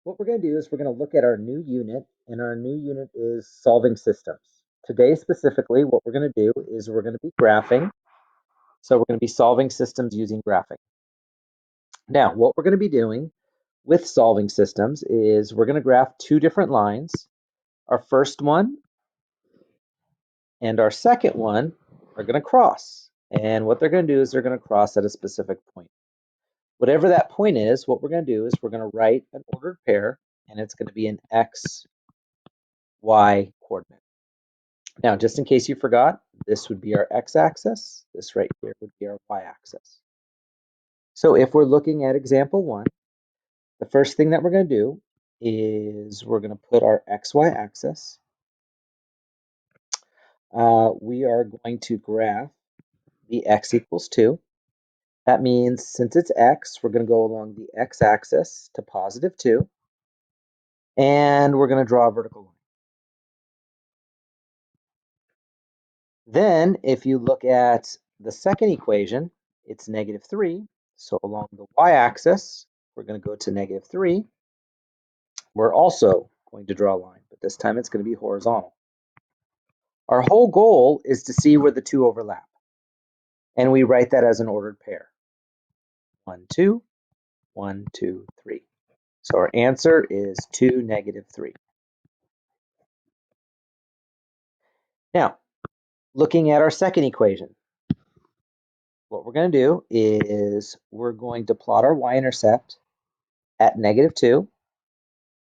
What we're going to do is we're going to look at our new unit, and our new unit is solving systems. Today specifically, what we're going to do is we're going to be graphing. So we're going to be solving systems using graphing. Now, what we're going to be doing with solving systems is we're going to graph two different lines. Our first one and our second one are going to cross. And what they're going to do is they're going to cross at a specific point. Whatever that point is, what we're going to do is we're going to write an ordered pair, and it's going to be an x, y coordinate. Now, just in case you forgot, this would be our x-axis. This right here would be our y-axis. So if we're looking at example 1, the first thing that we're going to do is we're going to put our xy axis. We are going to graph the x equals 2. That means since it's x, we're going to go along the x-axis to positive 2. And we're going to draw a vertical line. Then, if you look at the second equation, it's negative 3. So along the y-axis, we're going to go to negative 3. We're also going to draw a line, but this time it's going to be horizontal. Our whole goal is to see where the two overlap. And we write that as an ordered pair. 1, 2, 1, 2, 3. So our answer is 2, negative 3. Now, looking at our second equation, what we're going to do is we're going to plot our y-intercept at negative 2.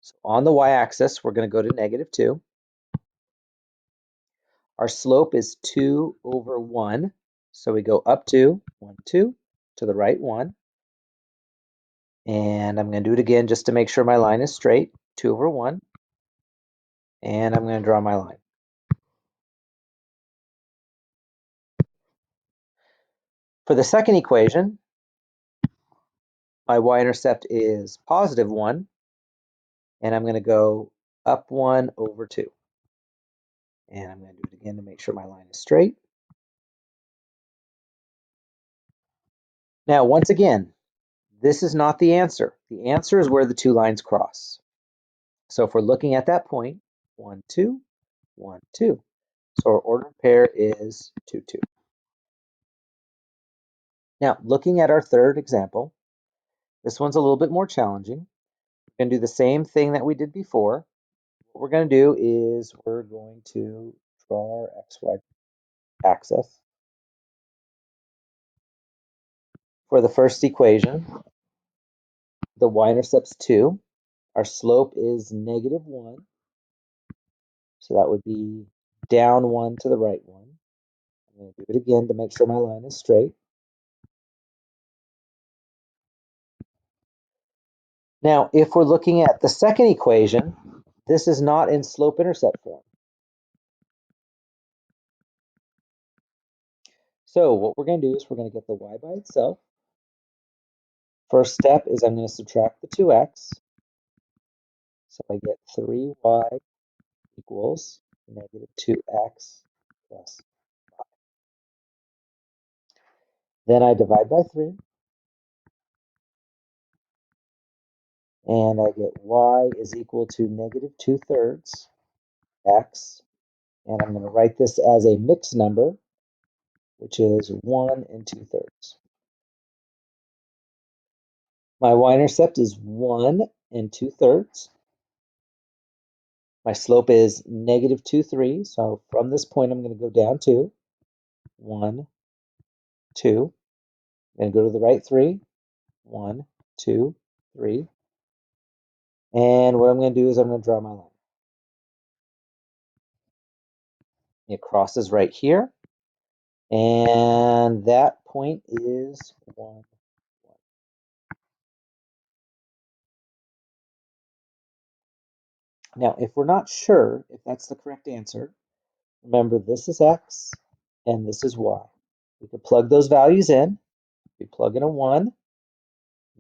So on the y-axis, we're going to go to negative 2. Our slope is 2 over 1. So we go up 2, 1, 2, to the right 1. And I'm going to do it again just to make sure my line is straight. 2 over 1. And I'm going to draw my line. For the second equation, my y-intercept is positive 1. And I'm going to go up 1 over 2. And I'm going to do it again to make sure my line is straight. Now, once again, this is not the answer. The answer is where the two lines cross. So if we're looking at that point, 1, 2, 1, 2. So our ordered pair is 2, 2. Now, looking at our third example, this one's a little bit more challenging. We're going to do the same thing that we did before. What we're going to do is we're going to draw our xy axis. For the first equation, the y-intercept's 2. Our slope is negative 1. So that would be down 1 to the right 1. I'm going to do it again to make sure my line is straight. Now, if we're looking at the second equation, this is not in slope-intercept form. So what we're going to do is we're going to get the y by itself. First step is I'm going to subtract the 2x. So I get 3y equals negative 2x plus 5. Then I divide by 3. And I get y is equal to negative 2/3 x. And I'm going to write this as a mixed number, which is 1 and 2/3. My y-intercept is 1 and 2/3. My slope is negative 2, 3. So from this point, I'm going to go down 2. 1, 2. And go to the right 3. 1, 2, 3. And what I'm going to do is I'm going to draw my line. It crosses right here. And that point is 1, 1. Now, if we're not sure if that's the correct answer, remember this is x and this is y. We could plug those values in. We plug in a 1.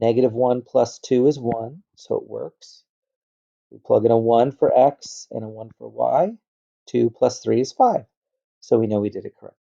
Negative 1 plus 2 is 1, so it works. We plug in a 1 for x and a 1 for y. 2 plus 3 is 5. So we know we did it correctly.